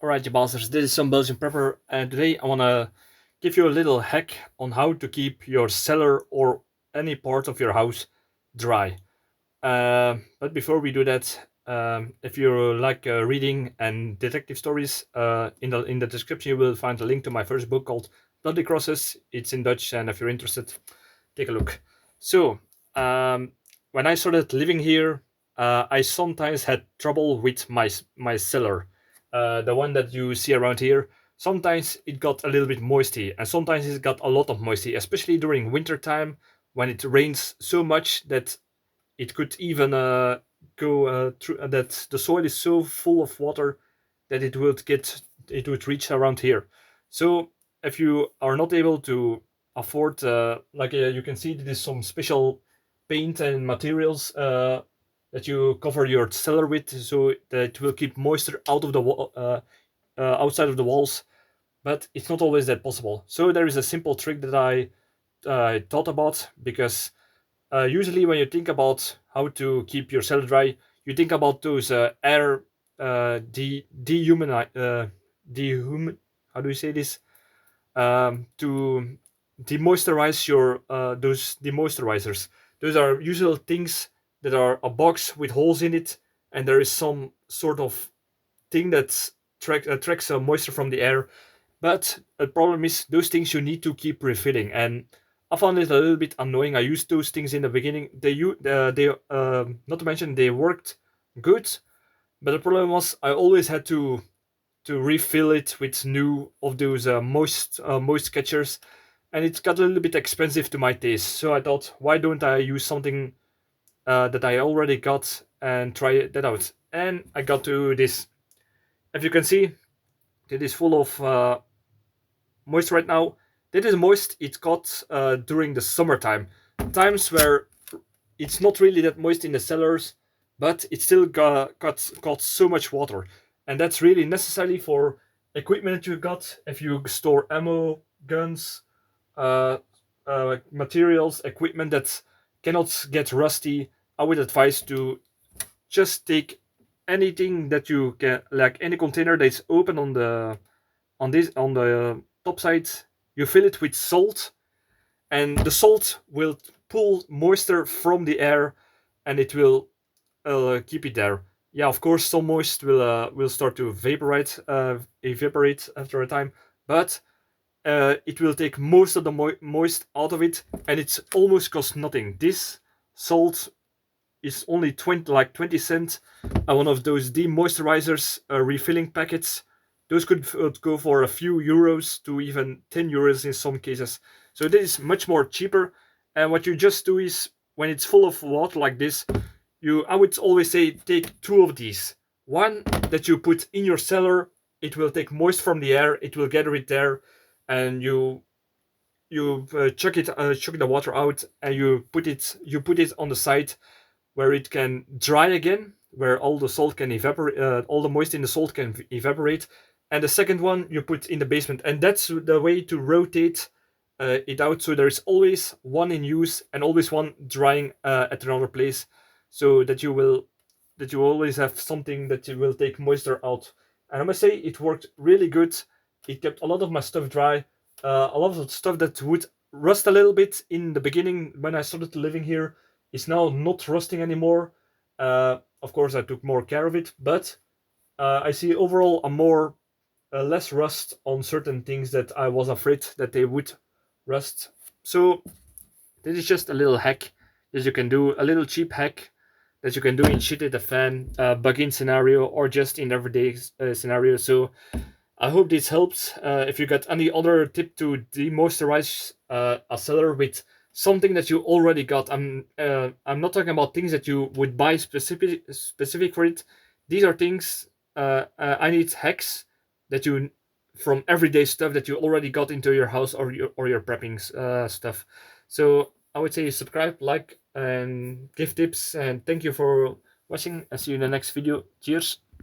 Alright, you bastards, this is Some-Belgian-prepper, and today I wanna give you a little hack on how to keep your cellar or any part of your house dry. But before we do that, if you like reading and detective stories, in the description you will find a link to my first book called Bloody Crosses. It's in Dutch, and if you're interested, take a look. So, when I started living here, I sometimes had trouble with my cellar, the one that you see around here. Sometimes it got a little bit moisty, and sometimes it got a lot of moisty, especially during winter time when it rains so much that it could even go through that the soil is so full of water that it would reach around here. So if you are not able to afford, you can see, there is some special paint and materials that you cover your cellar with, so that will keep moisture out of the outside of the walls. But it's not always that possible. So there is a simple trick that I thought about, because usually when you think about how to keep your cellar dry, you think about those air dehuman how do you say this, to demoisturize your those demoisturizers. Those are usual things that are a box with holes in it, and there is some sort of thing that tracks moisture from the air. But the problem is, those things you need to keep refilling, and I found it a little bit annoying. I used those things in the beginning. They not to mention they worked good, but the problem was I always had to refill it with new of those moist catchers, and it got a little bit expensive to my taste. So I thought, why don't I use something that I already got and try that out? And I got to this. If you can see, it is full of moist right now. That is moist it got during the summertime, times where it's not really that moist in the cellars, but it still got so much water, and that's really necessary for equipment that you got. If you store ammo, guns, uh, materials, equipment that cannot get rusty, I would advise to just take anything that you can, like any container that's open on the top side. You fill it with salt, and the salt will pull moisture from the air, and it will keep it there. Yeah, of course, some moist will start to evaporate after a time, but it will take most of the moist out of it, and it's almost cost nothing. This salt is only 20 cents. One of those demoisturizers refilling packets, those could go for a few euros to even 10 euros in some cases. So this is much more cheaper. And what you just do is, when it's full of water like this, I would always say, take two of these. One that you put in your cellar, it will take moist from the air, it will gather it there, and you chuck the water out, and you put it on the side where it can dry again, where all the salt can evaporate, all the moisture in the salt can evaporate. And the second one you put in the basement, and that's the way to rotate it out. So there's always one in use and always one drying at another place, so that you always have something that you will take moisture out. And I must say, it worked really good. It kept a lot of my stuff dry. A lot of stuff that would rust a little bit in the beginning when I started living here is now not rusting anymore. Of course, I took more care of it, but I see overall less rust on certain things that I was afraid that they would rust. So this is just a little hack that you can do, a little cheap hack that you can do in shit at the fan, bug-in scenario, or just in everyday scenario. So I hope this helps. If you got any other tip to demoisturize a cellar with something that you already got, I'm not talking about things that you would buy specific for it. These are things, I need hacks that you, from everyday stuff that you already got into your house, or your prepping stuff. So I would say subscribe, like, and give tips. And thank you for watching. I'll see you in the next video. Cheers.